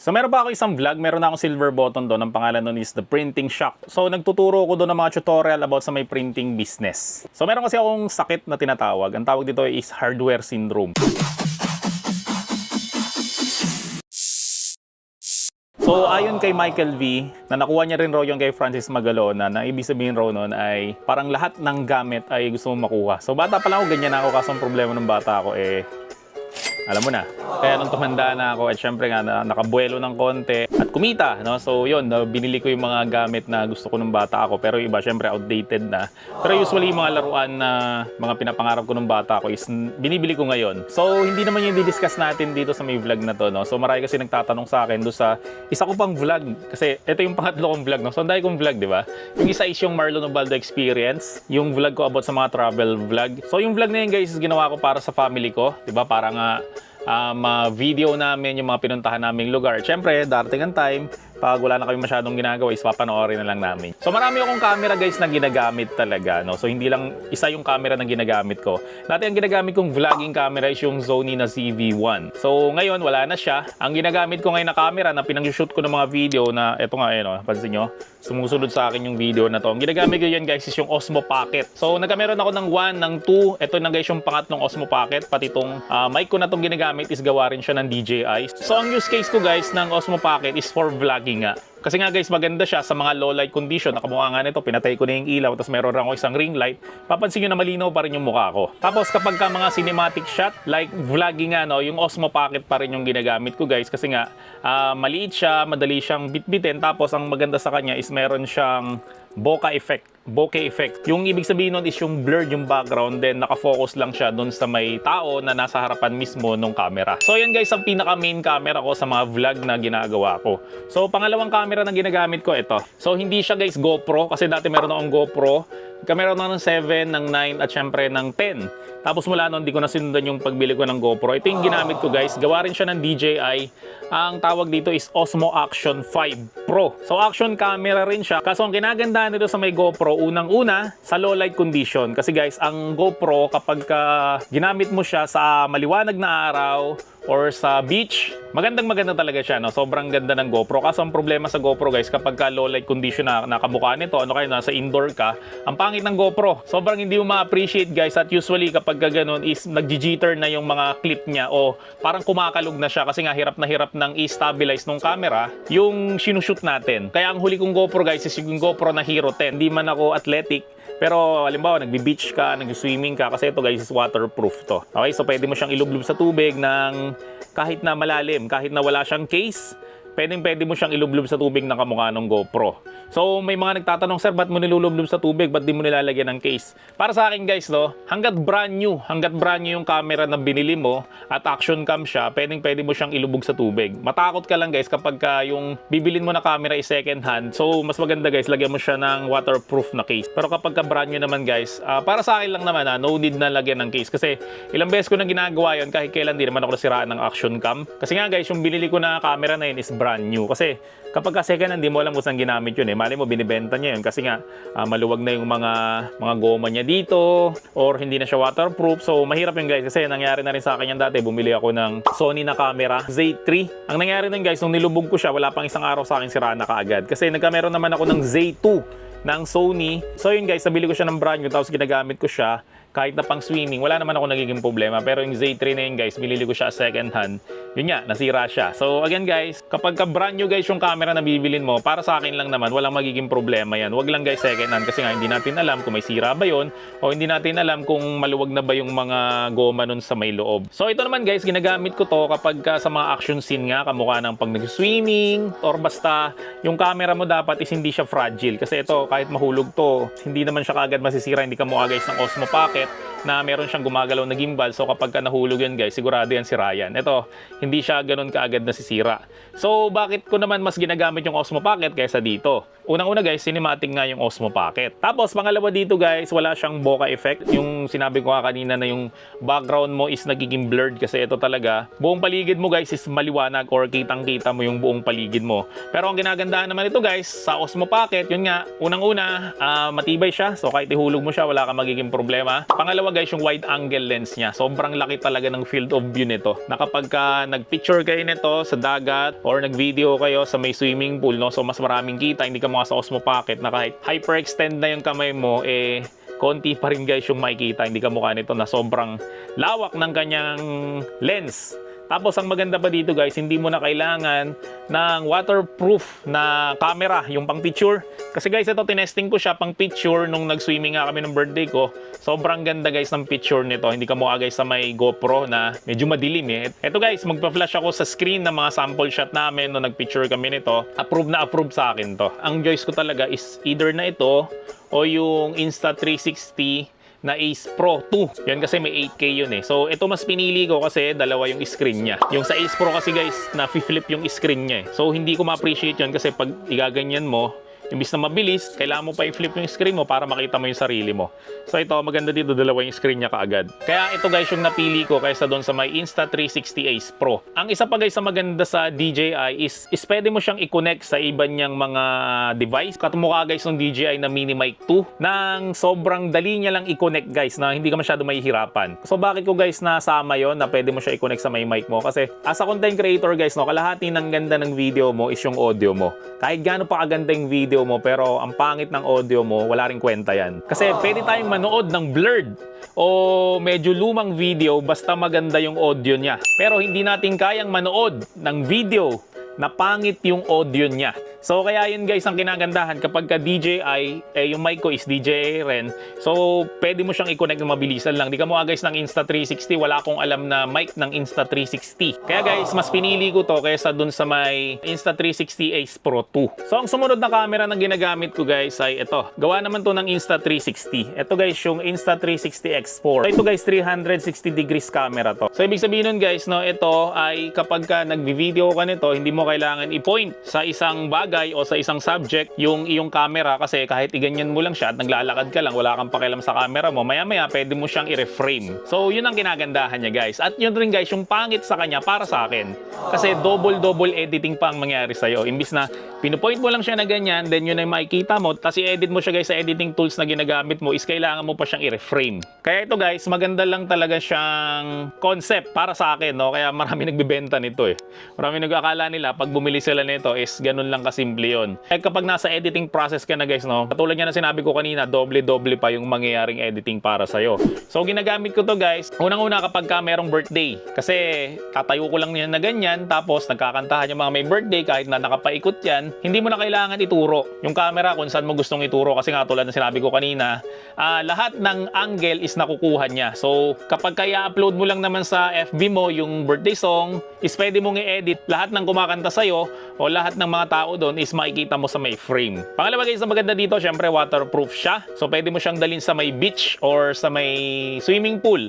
So meron pa ako isang vlog, meron na akong silver button doon, ang pangalan doon is The Printing Shock. So nagtuturo ko doon ng mga tutorial about sa may printing business. So meron kasi akong sakit na tinatawag, ang tawag dito is hardware syndrome. So ayon kay Michael V, na nakuha niya rin raw yung kay Francis Magalona, na ibig sabihin raw nun ay parang lahat ng gamit ay gusto mong makuha. So bata pa lang ako, ganyan ako, kaso ang problema ng bata ako alam mo na. Kaya nung tumanda na ako, at syempre nga nakabuelo ng konti at kumita, no? So yun, binili ko yung mga gamit na gusto ko nung bata ako, pero iba syempre outdated na. Pero usually yung mga laruan na mga pinapangarap ko nung bata ako is binibili ko ngayon. So hindi naman yung di-discuss natin dito sa may vlog na to, no? So marami kasi nagtatanong sa akin do sa isa ko pang vlog, kasi ito yung pangatlo kong vlog, no? So ang dami kong vlog, di ba? Yung isa is yung Marlon Ubaldo experience, yung vlog ko about sa mga travel vlog. So yung vlog na yun, guys, ginawa ko para sa family ko, di ba? Para nga video namin yung mga pinuntahan naming lugar. Siyempre, darating ang time, pag wala na kami masyadong ginagawa, is papanoorin na lang namin. So marami akong camera, guys, na ginagamit talaga, no? So hindi lang isa yung camera na ginagamit ko. Dati ang ginagamit kong vlogging camera is yung Sony na CV1. So ngayon, wala na siya. Ang ginagamit ko ngayon na camera na pinag-shoot ko ng mga video na, eto nga, no? Pansin nyo, sumusunod sa akin yung video na to. Ang ginagamit ko yan, guys, is yung Osmo Pocket. So nagkameron ako ng 1, ng 2. Ito na, guys, yung pangatlong Osmo Pocket. Pati itong mic ko na itong ginagamit is gawa rin siya ng DJI. So ang use case ko, guys, ng Osmo Pocket is for vlogging nga. Kasi nga, guys, maganda siya sa mga low light condition. Nakamukha nga nito, pinatay ko na yung ilaw, tapos meron lang ako isang ring light. Papansin nyo na malinaw pa rin yung mukha ko. Tapos kapag ka mga cinematic shot, like vlogging nga, no, yung Osmo Pocket pa rin yung ginagamit ko, guys. Kasi nga, maliit siya, madali siyang bitbitin. Tapos ang maganda sa kanya is meron siyang bokeh effect. Yung ibig sabihin nun is yung blurred yung background, then nakafocus lang siya dun sa may tao na nasa harapan mismo ng camera. So yan, guys, ang pinaka main camera ko sa mga vlog na ginagawa ko. So pangalawang camera na ginagamit ko, ito. So hindi siya, guys, GoPro, kasi dati meron akong GoPro. Meron na ng 7, ng 9, at syempre ng 10. Tapos mula noon, di ko na sinundan yung pagbili ko ng GoPro. Ito yung ginamit ko, guys. Gawa rin siya ng DJI. Ang tawag dito is Osmo Action 5 Pro. So action camera rin siya. Kaso ang kinagandahan nito sa may GoPro, unang-una, sa low light condition. Kasi, guys, ang GoPro, kapag ginamit mo siya sa maliwanag na araw or sa beach, maganda talaga siya, no? Sobrang ganda ng GoPro. Kaso ang problema sa GoPro, guys, kapag low light condition na nakamukha nito, ano kayo, nasa indoor ka, ang pangit ng GoPro. Sobrang hindi mo ma-appreciate, guys, at usually kapag ganun is nag-jitter na yung mga clip niya o parang kumakalog na siya kasi nga hirap na hirap nang i-stabilize ng camera yung sinushoot natin. Kaya ang huli kong GoPro, guys, is yung GoPro na Hero 10. Hindi man ako athletic, pero halimbawa nagbi-beach ka, nag-swimming ka, kasi ito, guys, is waterproof to. Okay, so pwede mo siyang ilublob sa tubig ng kahit na malalim, kahit na wala siyang case, pwede mo siyang ilublob sa tubig na kamukha ng GoPro. So may mga nagtatanong, sir, ba't mo nilulublob sa tubig? Ba't di mo nilalagyan ng case? Para sa akin, guys, no, hanggat brand new yung camera na binili mo at action cam siya, pwede mo siyang ilubog sa tubig. Matakot ka lang, guys, kapag yung bibilin mo na camera is second hand. So mas maganda, guys, lagyan mo siya ng waterproof na case. Pero kapag brand new naman, guys, para sa akin lang naman, no need na lagyan ng case. Kasi ilang beses ko na ginagawa yun, kahit kailan di naman ako nasiraan ng action cam. Kasi nga, guys, yung binili ko na camera na yun is brand new. Kasi kapag second hand, di mo alam kung saan ginamit yun, Mali mo, binibenta niya yun kasi nga maluwag na yung mga goma niya dito or hindi na siya waterproof. So mahirap yun, guys, kasi nangyari na rin sa akin yan dati. Bumili ako ng Sony na camera, Z3. Ang nangyari nun, guys, nung nilubog ko siya, wala pang isang araw sa akin, sira na kaagad. Kasi nagkameron naman ako ng Z2 ng Sony. So yun, guys, nabili ko siya ng brand new, tapos ginagamit ko siya kahit na pang swimming, wala naman ako nagiging problema. Pero yung Z3 na yun, guys, bilili ko siya second hand. Yun nga, nasira siya. So again, guys, kapag brand new, guys, yung camera na bibilin mo, para sa akin lang naman, walang magiging problema yan. Wag lang, guys, second hand, kasi nga hindi natin alam kung may sira ba yun o hindi natin alam kung maluwag na ba yung mga goma nun sa may loob. So ito naman, guys, ginagamit ko to kapag sa mga action scene nga, kamukha ng pag nag-swimming or basta yung camera mo dapat is hindi siya fragile. Kasi ito, kahit mahulog to, hindi naman siya kaagad masisira. Hindi ka mukha, guys, ng Osmo Pocket na meron siyang gumagalaw na gimbal. So kapag nahulog yan, guys, sigurado yan sira yan. Ito, hindi siya ganun kaagad nasisira. So bakit ko naman mas ginagamit yung Osmo Pocket kaysa dito? unang-una guys, cinematic nga yung Osmo Pocket. Tapos pangalawa dito guys, wala siyang bokeh effect. Yung sinabi ko nga kanina na yung background mo is nagiging blurred kasi ito talaga, buong paligid mo guys is maliwanag or kitang-kita mo yung buong paligid mo. Pero ang ginagandahan naman ito guys, sa Osmo Pocket, yun nga, unang-una, matibay siya. So kahit ihulog mo siya, wala kang magiging problema. Pangalawa guys, yung wide angle lens niya. Sobrang laki talaga ng field of view nito. Na kapag nag-picture kayo nito sa dagat or nag-video kayo sa may swimming pool, no? So mas maraming kita, hindi ka mga sa Osmo Pocket na kahit hyperextend na yung kamay mo, konti pa rin guys yung makikita. Hindi ka mukha nito na sobrang lawak ng kanyang lens. Tapos ang maganda pa dito guys, hindi mo na kailangan ng waterproof na camera, yung pang picture. Kasi guys, ito tinesting ko siya pang picture nung nag-swimming nga kami ng birthday ko. Sobrang ganda guys ng picture nito. Hindi ka mukha guys sa may GoPro na medyo madilim eh. Ito guys, magpa-flash ako sa screen ng mga sample shot namin nung nag-picture kami nito. Approve na approve sa akin to. Ang choice ko talaga is either na ito o yung Insta360 na Ace Pro 2. Yan kasi may 8K yun eh. So ito mas pinili ko kasi dalawa yung screen niya. Yung sa Ace Pro kasi guys, na-flip yung screen niya eh. So hindi ko ma-appreciate yun kasi pag igaganyan mo, imbis na mabilis, kailangan mo pa i-flip yung screen mo para makita mo yung sarili mo. So ito, maganda dito, dalawa yung screen niya kaagad. Kaya ito guys yung napili ko kaysa doon sa may Insta360 Ace Pro. Ang isa pa guys sa maganda sa DJI is pwede mo siyang i-connect sa iba niyang mga device. Katumukha guys ng DJI na Mini Mic 2 nang sobrang dali niya lang i-connect guys na hindi ka masyado mahihirapan. So bakit ko guys nasama yon na pwede mo siya i-connect sa may mic mo? Kasi as a content creator guys, no, kalahati ng ganda ng video mo is yung audio mo. Kahit gaano pa kaganda yung video mo pero ang pangit ng audio mo, wala ring kwenta yan. Kasi pwede tayong manood ng blurred o medyo lumang video basta maganda yung audio niya. Pero hindi natin kayang manood ng video na pangit yung audio niya. So kaya yun guys ang kinagandahan kapag ka DJI, yung mic ko is DJI rin. So pwede mo siyang i-connect ng mabilisan lang. Di ka mo guys ng Insta360, wala akong alam na mic ng Insta360. Kaya guys, mas pinili ko to kaysa dun sa may Insta360 Ace Pro 2. So ang sumunod na camera na ginagamit ko guys ay ito. Gawa naman to ng Insta360. Ito guys yung Insta360 X4. So ito guys 360 degrees camera to. So ibig sabihin nun guys, no, ito ay kapag ka nagbi-video ka nito, hindi mo kailangan i-point sa isang bagay o sa isang subject yung iyong camera kasi kahit iganyan mo lang siya at naglalakad ka lang, wala kang pakialam sa camera mo, maya-maya pwede mo siyang i-reframe. So yun ang kinagandahan niya guys. At yun rin guys, yung pangit sa kanya para sa akin. Kasi double editing pa ang mangyari sa'yo. Imbis na pinupoint mo lang siya na ganyan, then yun ay makikita mo, tapos i-edit mo siya guys sa editing tools na ginagamit mo is kailangan mo pa siyang i-reframe. Kaya ito guys, maganda lang talaga siyang concept para sa akin, no? Kaya marami nagbebenta nito eh. Marami nag-akala nila pag bumili sila nito is ganun lang kasi simple yun. Eh kapag nasa editing process ka na guys, no, katulad nga na sinabi ko kanina, doble-doble pa yung mangyayaring editing para sa'yo. So ginagamit ko to guys, unang-una kapag ka merong birthday. Kasi tatayo ko lang yan na ganyan, tapos nagkakantahan yung mga may birthday kahit na nakapaikot yan, hindi mo na kailangan ituro yung camera kung saan mo gustong ituro. Kasi nga tulad na sinabi ko kanina, lahat ng angle is nakukuha niya. So kapag kaya upload mo lang naman sa FB mo yung birthday song, is pwede mong i-edit lahat ng kumakanta sa'yo o lahat ng mga tao doon is makikita mo sa may frame. Pangalawa guys, na maganda dito, syempre waterproof siya. So pwede mo siyang dalhin sa may beach or sa may swimming pool.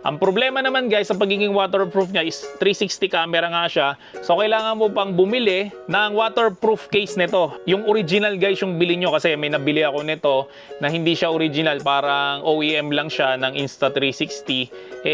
Ang problema naman guys sa pagiging waterproof niya is 360 camera nga siya. So kailangan mo pang bumili ng waterproof case nito. Yung original guys yung bili nyo kasi may nabili ako nito na hindi siya original. Parang OEM lang siya ng Insta360.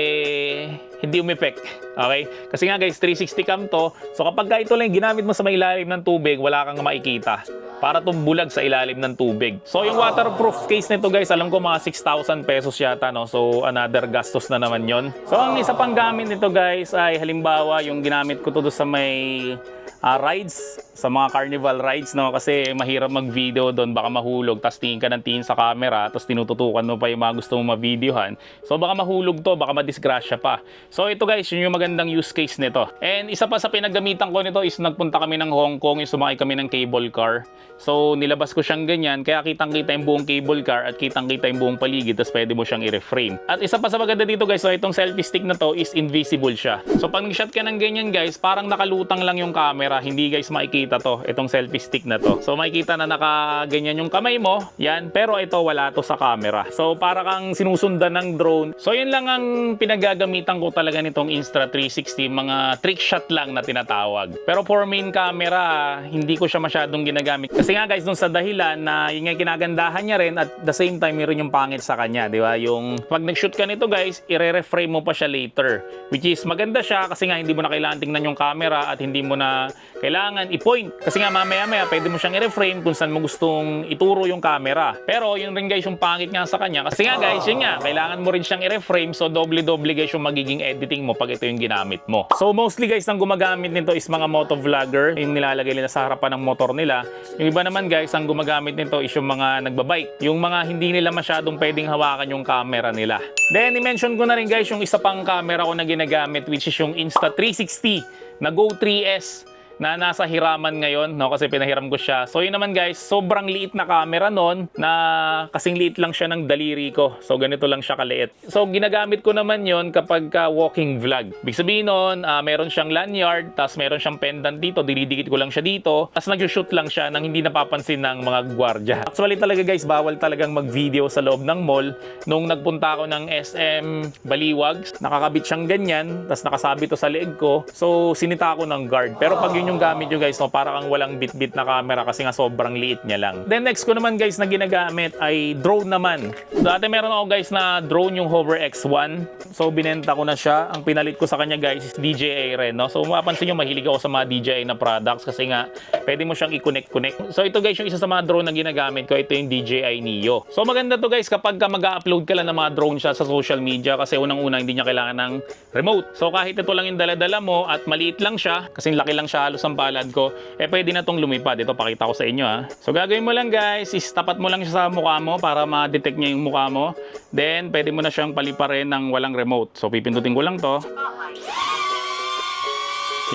Hindi umepek. Okay? Kasi nga guys, 360 cam to. So kapag ito lang ginamit mo sa may ilalim ng tubig, wala kang makikita. Para itong bulag sa ilalim ng tubig. So yung waterproof case nito guys, alam ko mga 6,000 pesos yata, no? So another gastos na naman yon. So ang isa pang gamit nito guys ay halimbawa yung ginamit ko to sa may rides, sa mga carnival rides, no? Kasi mahirap mag-video doon, baka mahulog, tapos tingin ka ng tingin sa camera, tapos tinututukan mo pa yung mga gusto mong ma-videohan. So baka mahulog to, baka madisgrasya pa. So ito guys, yun yung magandang use case nito. And isa pa sa pinagamitan ko nito is nagpunta kami ng Hong Kong, yung sumakay kami ng cable car. So nilabas ko siyang ganyan, kaya kitang-kita yung buong cable car at kitang-kita yung buong paligid, tapos pwede mo siyang i-reframe. At isa pa sa maganda dito guys, so itong selfie stick na to is invisible siya. So pag nag-shot ka ng ganyan guys, parang nakalutang lang yung camera, hindi guys makikita to, itong selfie stick na to. So makikita na nakaganyan yung kamay mo, yan, pero ito wala to sa camera. So para kang sinusundan ng drone. So yun lang ang pinagagamitan ko talaga nitong Insta360, mga trick shot lang na tinatawag. Pero for main camera, hindi ko siya masyadong ginagamit kasi Kasi nga guys, dun sa dahilan na yun nga kinagandahan niya rin at the same time meron yung pangit sa kanya, di ba? Yung pag nag-shoot ka nito guys, i-reframe mo pa siya later. Which is maganda siya kasi nga hindi mo na kailangan tingnan yung camera at hindi mo na kailangan i-point. Kasi nga mamaya-maya pwede mo siyang i-reframe kung saan mo gustong ituro yung camera. Pero yun rin guys yung pangit nga sa kanya. Kasi nga guys, yun nga, kailangan mo rin siyang i-reframe so doble-doble guys yung magiging editing mo pag ito yung ginamit mo. So mostly guys, ang gumagamit nito is mga motovlogger, yung nilalagay nila sa harapan ng motor nila. Yung iba naman guys, ang gumagamit nito is yung mga nagbabike, yung mga hindi nila masyadong pwedeng hawakan yung camera nila. Then i-mention ko na rin guys yung isa pang camera ko na ginagamit, which is yung Insta360 na Go 3S na nasa hiraman ngayon, no? Kasi pinahiram ko siya. So yun naman guys, sobrang liit na camera nun na kasing liit lang siya ng daliri ko. So ganito lang siya kaliit. So ginagamit ko naman yon kapag walking vlog. Ibig sabihin nun, meron siyang lanyard, tapos meron siyang pendant dito, dinidikit ko lang siya dito, tapos nag-shoot lang siya nang hindi napapansin ng mga gwardya. Actually talaga guys, bawal talagang mag-video sa loob ng mall. Nung nagpunta ako ng SM Baliwag, nakakabit siyang ganyan, tapos nakasabit to sa leeg ko. So sinita ako ng guard. Pero pag yun yung gamit nyo guys, no, para kang walang bit-bit na camera kasi nga sobrang liit niya lang. Then next ko naman guys na ginagamit ay drone naman. Dati meron ako guys na drone, yung Hover X1. So binenta ko na siya. Ang pinalit ko sa kanya guys is DJI rin, no? So mapapansin nyo, mahilig ako sa mga DJI na products kasi nga pwede mo siyang i-connect. So ito guys, yung isa sa mga drone na ginagamit ko, ito yung DJI Neo. So maganda to guys kapag mag-upload ka lang ng mga drone shot sa social media kasi unang-una hindi niya kailangan ng remote. So kahit ito lang yung dala-dala mo at maliit lang siya, kasi laki lang siya halos ang palad ko, pwede na tong lumipad. Ito, pakita ko sa inyo ha. So gagawin mo lang guys, is tapat mo lang siya sa mukha mo para ma-detect niya yung mukha mo. Then pwede mo na siyang paliparin ng walang remote. So pipindutin ko lang to.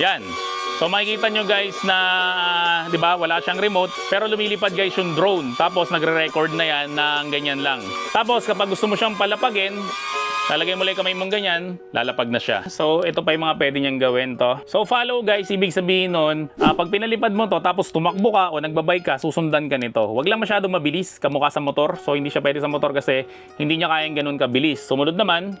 Yan. So makikita nyo guys na, di ba, wala siyang remote, pero lumilipad guys yung drone. Tapos nagre-record na yan ng ganyan lang. Tapos kapag gusto mo siyang palapagin, lalagay mo lang kamay mong ganyan, lalapag na siya. So, ito pa yung mga pwede niyang gawin to. So, follow guys, ibig sabihin nun, pag pinalipad mo to, tapos tumakbo ka o nagbabay ka, susundan ka nito. Huwag lang masyadong mabilis, kamukha sa motor. So, hindi siya pwede sa motor kasi hindi niya kayang ganun kabilis. Sumunod naman,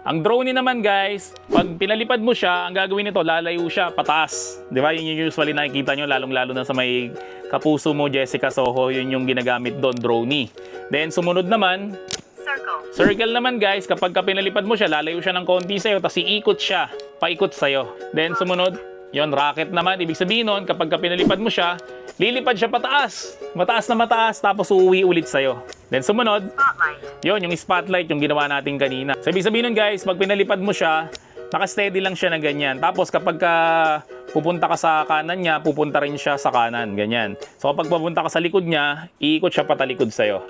ang drone naman guys, pag pinalipad mo siya, ang gagawin nito, lalayo siya pataas. Di ba? Yun yung usually nakikita nyo, lalong-lalo na sa may kapuso mo, Jessica Soho, yun yung ginagamit doon, drone. Then, sumunod naman, circle naman guys, kapag pinalipad mo siya, lalayo siya ng konti sa'yo, tapos iikot siya, paikot sa'yo. Then sumunod, yon rocket naman. Ibig sabihin nun, kapag pinalipad mo siya, lilipad siya pataas. Mataas na mataas, tapos uuwi ulit sa'yo. Then sumunod, yon yung spotlight, yung ginawa natin kanina. So ibig sabihin nun guys, pag pinalipad mo siya, naka-steady lang siya na ganyan. Tapos kapag pupunta ka sa kanan niya, pupunta rin siya sa kanan, ganyan. So kapag pupunta ka sa likod niya, iikot siya patalikod sa'yo.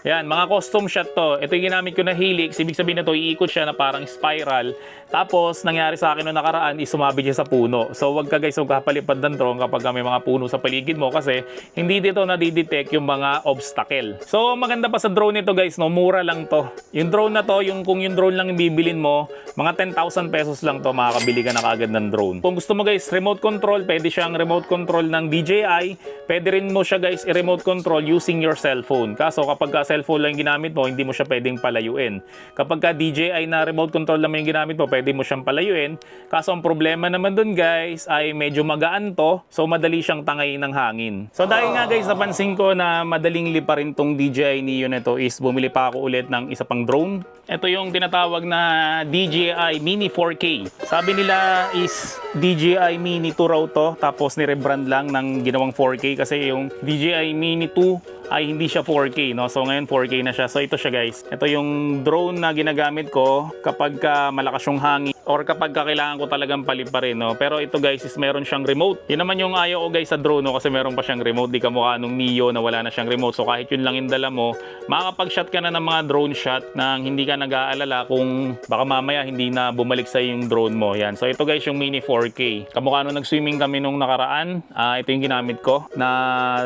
Yan, mga custom shot to. Ito yung ginamit ko na helix. Ibig sabihin na to, iikot siya na parang spiral. Tapos, nangyari sa akin noong nakaraan, is sumabit siya sa puno. So, wag ka guys, huwag kapalipad ng drone kapag may mga puno sa paligid mo kasi hindi dito nadidetect yung mga obstacle. So, maganda pa sa drone nito guys, no, mura lang to. Yung drone na to, kung yung drone lang yung bibilin mo, mga 10,000 pesos lang to, makakabili ka na kagad ng drone. Kung gusto mo guys, remote control, pwede siyang remote control ng DJI. Pwede rin mo siya guys, i-remote control using your cellphone. Kaso kapag cellphone lang yung ginamit mo, hindi mo siya pwedeng palayuin. Kapag ka DJI na remote control naman yung ginamit mo, pwede mo siyang palayuin. Kaso ang problema naman dun guys, ay medyo magaan to, so madali siyang tangayin ng hangin. So dahil nga guys, napansin ko na madaling liparin tong DJI Neo na to, is bumili pa ako ulit ng isa pang drone. Ito yung tinatawag na DJI Mini 4K. Sabi nila is DJI Mini 2 raw to, tapos ni-rebrand lang ng ginawang 4K kasi yung DJI Mini 2 ay hindi siya 4K, no? So ngayon 4K na siya. So ito siya guys. Ito yung drone na ginagamit ko kapag malakas yung hangin or kapag kailangan ko talagang paliparin, no? Pero ito guys is meron siyang remote. Yun naman yung ayaw ko guys sa drone, no? Kasi meron pa siyang remote. Di kamukha nung Neo na wala na siyang remote. So kahit yun lang yung dala mo, makakapag-shot ka na ng mga drone shot nang hindi ka nag-aalala kung baka mamaya hindi na bumalik sa yung drone mo. Yan. So ito guys yung Mini 4K. Kamukha nung nag-swimming kami nung nakaraan, ito yung ginamit ko na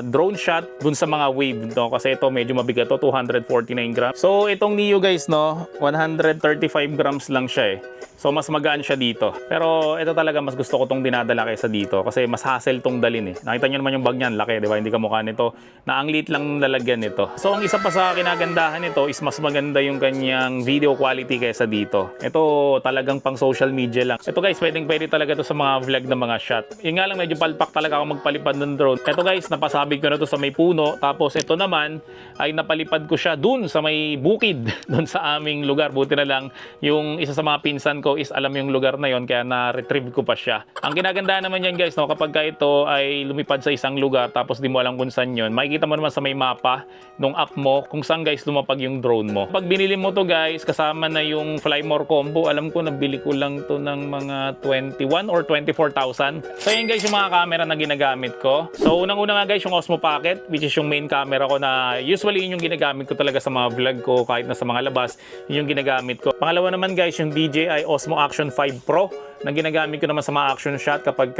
drone shot dun sa mga wave, no? Kasi ito medyo mabigat to, 249 grams. So itong Neo guys, no, 135 grams lang siya eh. So mas magaan siya dito. Pero ito talaga mas gusto ko tong dinadala kaysa dito kasi mas hassle tong dalin eh. Nakita niyo naman yung bag niyan, laki, 'di ba? Hindi kamukha nito na ang liit lang lalagyan nito. So ang isa pa sa kinagandahan nito is mas maganda yung kanyang video quality kaysa dito. Ito talagang pang social media lang. Ito guys, pwede talaga to sa mga vlog na mga shot. Yung nga lang medyo palpak talaga ako magpalipad ng drone. Ito guys, napasabit ko na to sa may puno. Tapos ito naman ay napalipad ko siya dun sa may bukid dun sa aming lugar. Buti na lang yung isa sa mga pinsan ko is alam yung lugar na yon kaya na-retrieve ko pa siya. Ang kinagandaan naman yan guys, no, kapag ka ito ay lumipad sa isang lugar tapos di mo alam kung saan yun, makikita mo naman sa may mapa nung app mo kung saan guys lumapag yung drone mo. Pag binili mo to guys, kasama na yung Fly More combo, alam ko nabili ko lang to ng mga 21 or 24,000. So yan guys yung mga camera na ginagamit ko. So unang-una nga guys yung Osmo Pocket, which is yung main camera ko na usually yun yung ginagamit ko talaga sa mga vlog ko kahit na sa mga labas, yun yung ginagamit ko. Pangalawa naman guys yung DJI Osmo Action 5 Pro na ginagamit ko naman sa mga action shot kapag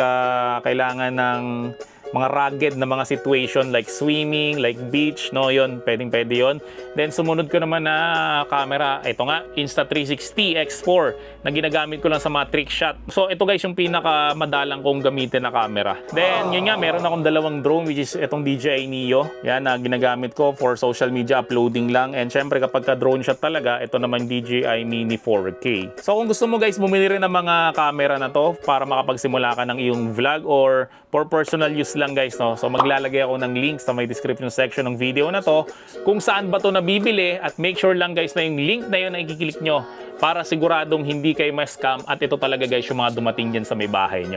kailangan ng mga rugged na mga situation like swimming, like beach, no, yon, pwede yon. Then sumunod ko naman na camera, ito nga, Insta360 X4 na ginagamit ko lang sa mga trick shot. So ito guys yung pinaka madalang kong gamitin na camera. Then yun nga, meron akong dalawang drone which is itong DJI Neo. Yan na ginagamit ko for social media uploading lang. And syempre kapag ka drone shot talaga, ito naman DJI Mini 4K. So kung gusto mo guys, bumili rin ng mga camera na to para makapagsimula ka ng iyong vlog or for personal use lang guys, no? So maglalagay ako ng link sa may description section ng video na to kung saan ba to nabibili at make sure lang guys na yung link na yun ay i-click nyo para siguradong hindi kayo ma-scam at ito talaga guys yung mga dumating dyan sa may bahay nyo.